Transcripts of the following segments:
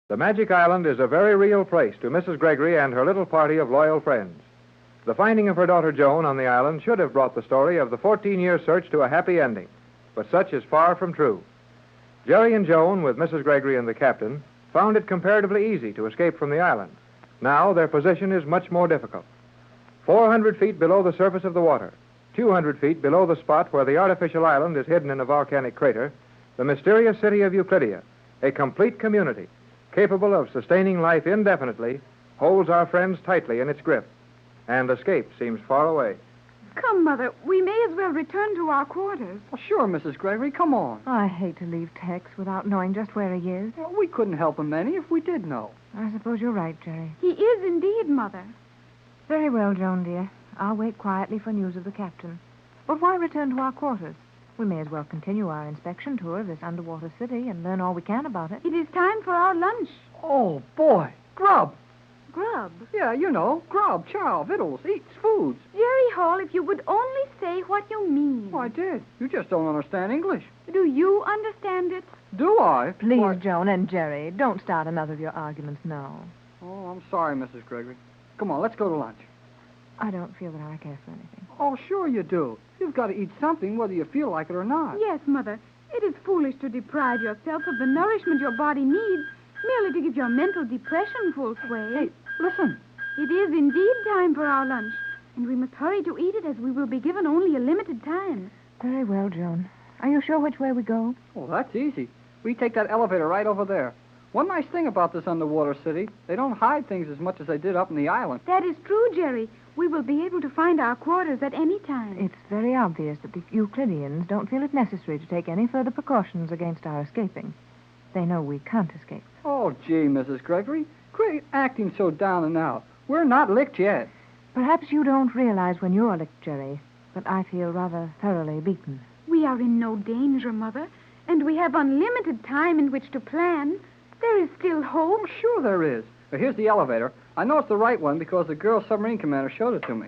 The Magic Island is a very real place to Mrs. Gregory and her little party of loyal friends. The finding of her daughter Joan on the island should have brought the story of the 14-year search to a happy ending, but such is far from true. Jerry and Joan, with Mrs. Gregory and the captain, found it comparatively easy to escape from the island. Now their position is much more difficult. 400 feet below the surface of the water, 200 feet below the spot where the artificial island is hidden in a volcanic crater, the mysterious city of Euclidia, a complete community, capable of sustaining life indefinitely, holds our friends tightly in its grip, and escape seems far away. Come, Mother, we may as well return to our quarters. Well, sure, Mrs. Gregory, come on. I hate to leave Tex without knowing just where he is. Well, we couldn't help him any if we did know. I suppose you're right, Jerry. He is indeed, Mother. Very well, Joan, dear. I'll wait quietly for news of the captain. But why return to our quarters? We may as well continue our inspection tour of this underwater city and learn all we can about it. It is time for our lunch. Oh, boy. Grub. Grub. Yeah, you know, grub, chow, victuals, eats, foods. Jerry Hall, if you would only say what you mean. Oh, I did. You just don't understand English. Do you understand it? Do I? Please, Why... Joan and Jerry, don't start another of your arguments now. Oh, I'm sorry, Mrs. Gregory. Come on, let's go to lunch. I don't feel that I care for anything. Oh, sure you do. You've got to eat something whether you feel like it or not. Yes, Mother. It is foolish to deprive yourself of the nourishment your body needs merely to give your mental depression full sway. Hey, listen. It is indeed time for our lunch, and we must hurry to eat it as we will be given only a limited time. Very well, Joan. Are you sure which way we go? Oh, that's easy. We take that elevator right over there. One nice thing about this underwater city, they don't hide things as much as they did up in the island. That is true, Jerry. We will be able to find our quarters at any time. It's very obvious that the Euclideans don't feel it necessary to take any further precautions against our escaping. They know we can't escape. Oh, gee, Mrs. Gregory. Quit acting so down and out. We're not licked yet. Perhaps you don't realize when you're licked, Jerry, but I feel rather thoroughly beaten. We are in no danger, Mother, and we have unlimited time in which to plan. There is still hope. Oh, sure there is. Well, here's the elevator. I know it's the right one because the girl submarine commander showed it to me.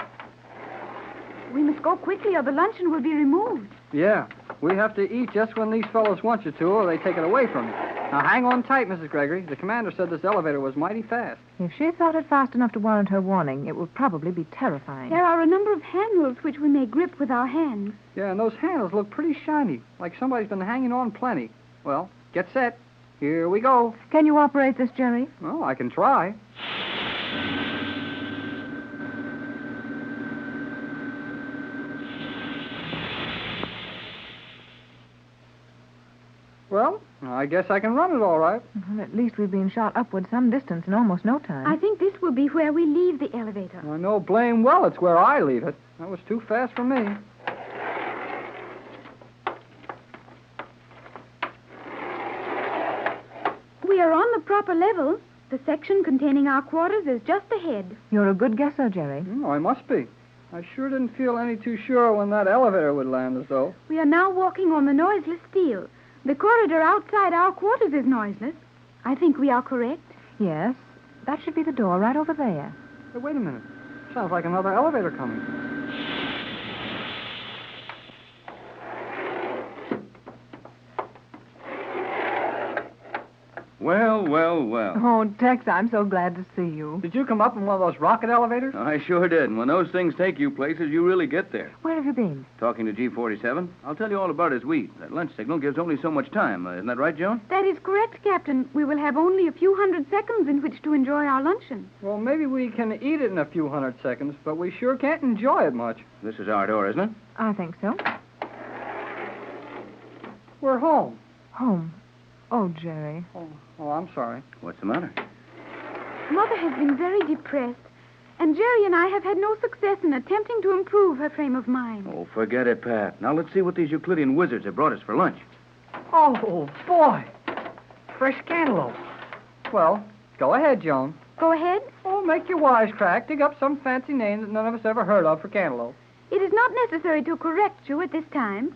We must go quickly or the luncheon will be removed. Yeah, we have to eat just when these fellows want you to or they take it away from you. Now, hang on tight, Mrs. Gregory. The commander said this elevator was mighty fast. If she thought it fast enough to warrant her warning, it would probably be terrifying. There are a number of handles which we may grip with our hands. Yeah, and those handles look pretty shiny, like somebody's been hanging on plenty. Well, get set. Here we go. Can you operate this, Jerry? Well, I can try. Well, I guess I can run it all right. Well, at least we've been shot upward some distance in almost no time. I think this will be where we leave the elevator. I know blame well it's where I leave it. That was too fast for me. We are on the proper level. The section containing our quarters is just ahead. You're a good guesser, Jerry. Oh, I must be. I sure didn't feel any too sure when that elevator would land us, though. We are now walking on the noiseless steel. The corridor outside our quarters is noiseless. I think we are correct. Yes. That should be the door right over there. Hey, wait a minute. Sounds like another elevator coming. Well, well, well. Oh, Tex, I'm so glad to see you. Did you come up in one of those rocket elevators? I sure did. And when those things take you places, you really get there. Where have you been? Talking to G47. I'll tell you all about his wheat. That lunch signal gives only so much time. Isn't that right, Joan? That is correct, Captain. We will have only a few hundred seconds in which to enjoy our luncheon. Well, maybe we can eat it in a few hundred seconds, but we sure can't enjoy it much. This is our door, isn't it? I think so. We're home. Home. Oh, Jerry. Oh, I'm sorry. What's the matter? Mother has been very depressed, and Jerry and I have had no success in attempting to improve her frame of mind. Oh, forget it, Pat. Now let's see what these Euclidean wizards have brought us for lunch. Oh, boy. Fresh cantaloupe. Well, go ahead, Joan. Go ahead. Oh, make your wisecrack. Dig up some fancy name that none of us ever heard of for cantaloupe. It is not necessary to correct you at this time.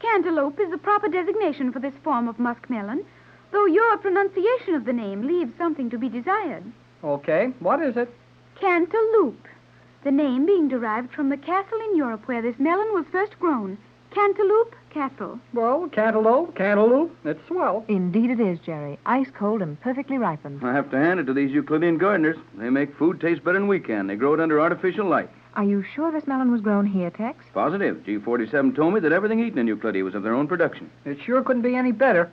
Cantaloupe is the proper designation for this form of muskmelon, though your pronunciation of the name leaves something to be desired. Okay, what is it? Cantaloupe, the name being derived from the castle in Europe where this melon was first grown, Cantaloupe Castle. Well, cantaloupe, it's swell. Indeed it is, Jerry. Ice cold and perfectly ripened. I have to hand it to these Euclidean gardeners. They make food taste better than we can. They grow it under artificial light. Are you sure this melon was grown here, Tex? Positive. G47 told me that everything eaten in Euclidia was of their own production. It sure couldn't be any better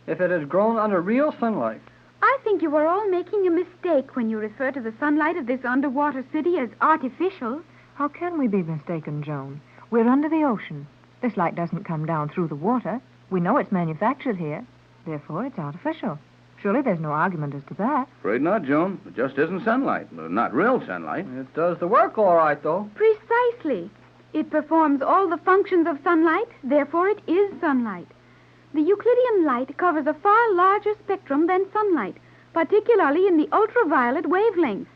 if it had grown under real sunlight. I think you are all making a mistake when you refer to the sunlight of this underwater city as artificial. How can we be mistaken, Joan? We're under the ocean. This light doesn't come down through the water. We know it's manufactured here. Therefore, it's artificial. Surely there's no argument as to that. Afraid not, Joan. It just isn't sunlight. Not real sunlight. It does the work all right, though. Precisely. It performs all the functions of sunlight, therefore it is sunlight. The Euclidean light covers a far larger spectrum than sunlight, particularly in the ultraviolet wavelength.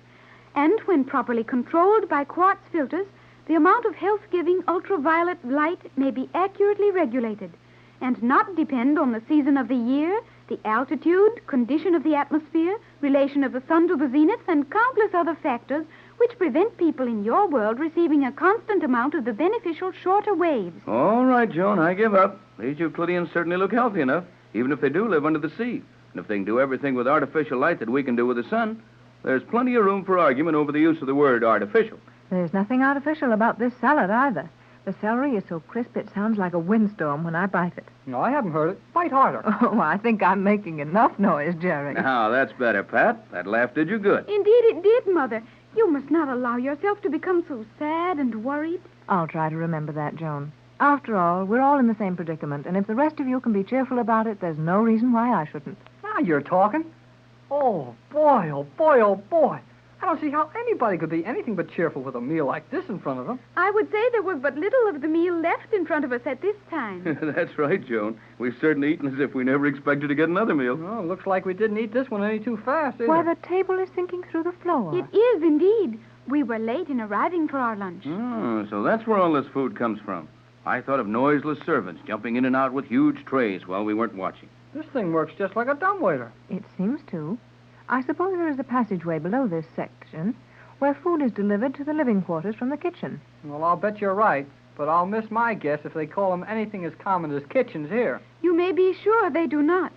And when properly controlled by quartz filters, the amount of health-giving ultraviolet light may be accurately regulated and not depend on the season of the year, the altitude, condition of the atmosphere, relation of the sun to the zenith, and countless other factors which prevent people in your world receiving a constant amount of the beneficial shorter waves. All right, Joan, I give up. These Euclideans certainly look healthy enough, even if they do live under the sea. And if they can do everything with artificial light that we can do with the sun, there's plenty of room for argument over the use of the word artificial. There's nothing artificial about this salad either. The celery is so crisp it sounds like a windstorm when I bite it. No, I haven't heard it. Bite harder. Oh, I think I'm making enough noise, Jerry. Now, that's better, Pat. That laugh did you good. Indeed it did, Mother. You must not allow yourself to become so sad and worried. I'll try to remember that, Joan. After all, we're all in the same predicament, and if the rest of you can be cheerful about it, there's no reason why I shouldn't. Now you're talking. Oh, boy, oh, boy, oh, boy. I don't see how anybody could be anything but cheerful with a meal like this in front of them. I would say there was but little of the meal left in front of us at this time. That's right, Joan. We've certainly eaten as if we never expected to get another meal. Oh, looks like we didn't eat this one any too fast, either. Why, the table is sinking through the floor. It is, indeed. We were late in arriving for our lunch. Oh, so that's where all this food comes from. I thought of noiseless servants jumping in and out with huge trays while we weren't watching. This thing works just like a dumbwaiter. It seems to. I suppose there is a passageway below this section where food is delivered to the living quarters from the kitchen. Well, I'll bet you're right, but I'll miss my guess if they call them anything as common as kitchens here. You may be sure they do not.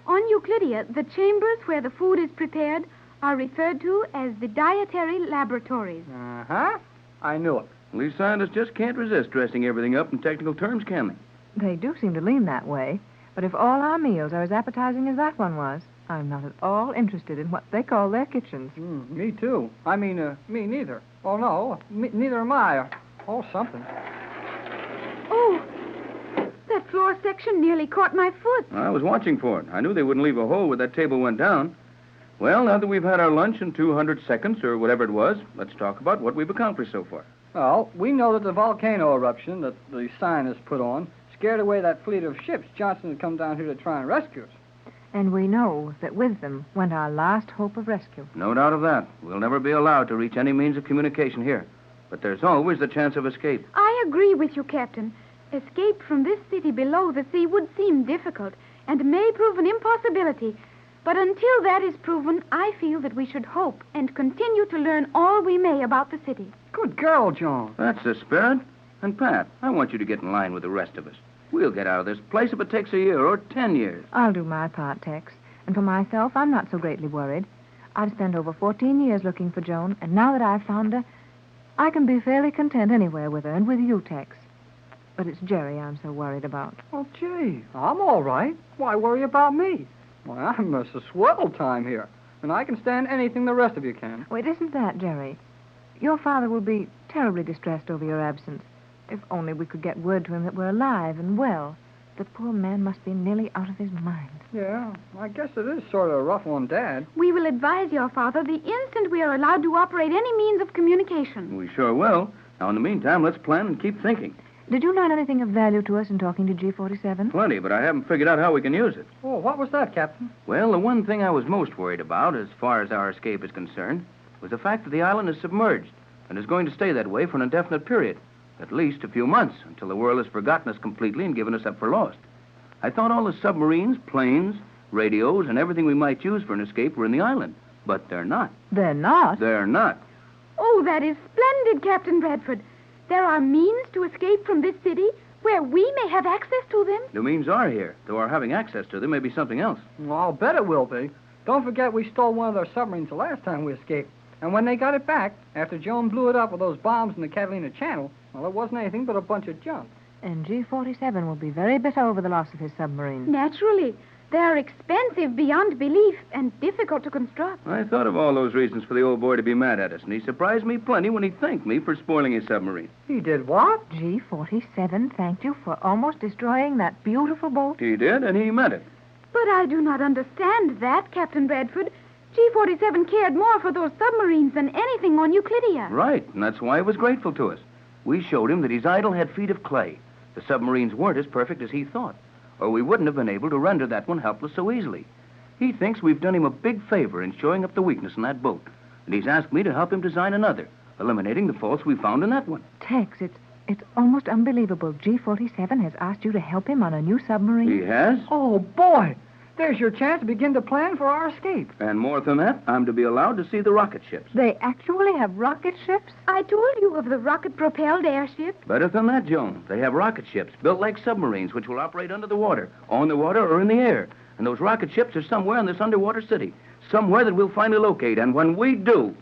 On Euclidia, the chambers where the food is prepared are referred to as the dietary laboratories. Uh-huh. I knew it. These scientists just can't resist dressing everything up in technical terms, can they? They do seem to lean that way. But if all our meals are as appetizing as that one was, I'm not at all interested in what they call their kitchens. Me too. I mean, me neither. Oh, no, neither am I. Oh, something. Oh, that floor section nearly caught my foot. I was watching for it. I knew they wouldn't leave a hole where that table went down. Well, now that we've had our lunch in 200 seconds, or whatever it was, let's talk about what we've accomplished so far. Well, we know that the volcano eruption that the scientists put on scared away that fleet of ships Johnson had come down here to try and rescue us. And we know that with them went our last hope of rescue. No doubt of that. We'll never be allowed to reach any means of communication here. But there's always the chance of escape. I agree with you, Captain. Escape from this city below the sea would seem difficult and may prove an impossibility. But until that is proven, I feel that we should hope and continue to learn all we may about the city. Good girl, Joan. That's the spirit. And, Pat, I want you to get in line with the rest of us. We'll get out of this place if it takes a year or 10 years. I'll do my part, Tex. And for myself, I'm not so greatly worried. I've spent over 14 years looking for Joan, and now that I've found her, I can be fairly content anywhere with her and with you, Tex. But it's Jerry I'm so worried about. Oh, gee, I'm all right. Why worry about me? Why, I'm a swell time here, and I can stand anything the rest of you can. Oh, it isn't that, Jerry. Your father will be terribly distressed over your absence. If only we could get word to him that we're alive and well. The poor man must be nearly out of his mind. Yeah, I guess it is sort of rough on Dad. We will advise your father the instant we are allowed to operate any means of communication. We sure will. Now, in the meantime, let's plan and keep thinking. Did you learn anything of value to us in talking to G47? Plenty, but I haven't figured out how we can use it. Oh, what was that, Captain? Well, the one thing I was most worried about, as far as our escape is concerned, was the fact that the island is submerged and is going to stay that way for an indefinite period. At least a few months, until the world has forgotten us completely and given us up for lost. I thought all the submarines, planes, radios, and everything we might use for an escape were in the island. But they're not. They're not? They're not. Oh, that is splendid, Captain Bradford. There are means to escape from this city, where we may have access to them? The means are here, though our having access to them may be something else. Well, I'll bet it will be. Don't forget we stole one of their submarines the last time we escaped. And when they got it back, after Joan blew it up with those bombs in the Catalina Channel, well, it wasn't anything but a bunch of junk. And G47 will be very bitter over the loss of his submarine. Naturally. They are expensive beyond belief and difficult to construct. I thought of all those reasons for the old boy to be mad at us, and he surprised me plenty when he thanked me for spoiling his submarine. He did what? G47 thanked you for almost destroying that beautiful boat? He did, and he meant it. But I do not understand that, Captain Bradford. G47 cared more for those submarines than anything on Euclidia. Right, and that's why he was grateful to us. We showed him that his idol had feet of clay. The submarines weren't as perfect as he thought, or we wouldn't have been able to render that one helpless so easily. He thinks we've done him a big favor in showing up the weakness in that boat, and he's asked me to help him design another, eliminating the faults we found in that one. Tex, it's almost unbelievable. G47 has asked you to help him on a new submarine. He has? Oh, boy! There's your chance to begin to plan for our escape. And more than that, I'm to be allowed to see the rocket ships. They actually have rocket ships? I told you of the rocket-propelled airship. Better than that, Joan. They have rocket ships built like submarines, which will operate under the water, on the water, or in the air. And those rocket ships are somewhere in this underwater city, somewhere that we'll finally locate. And when we do...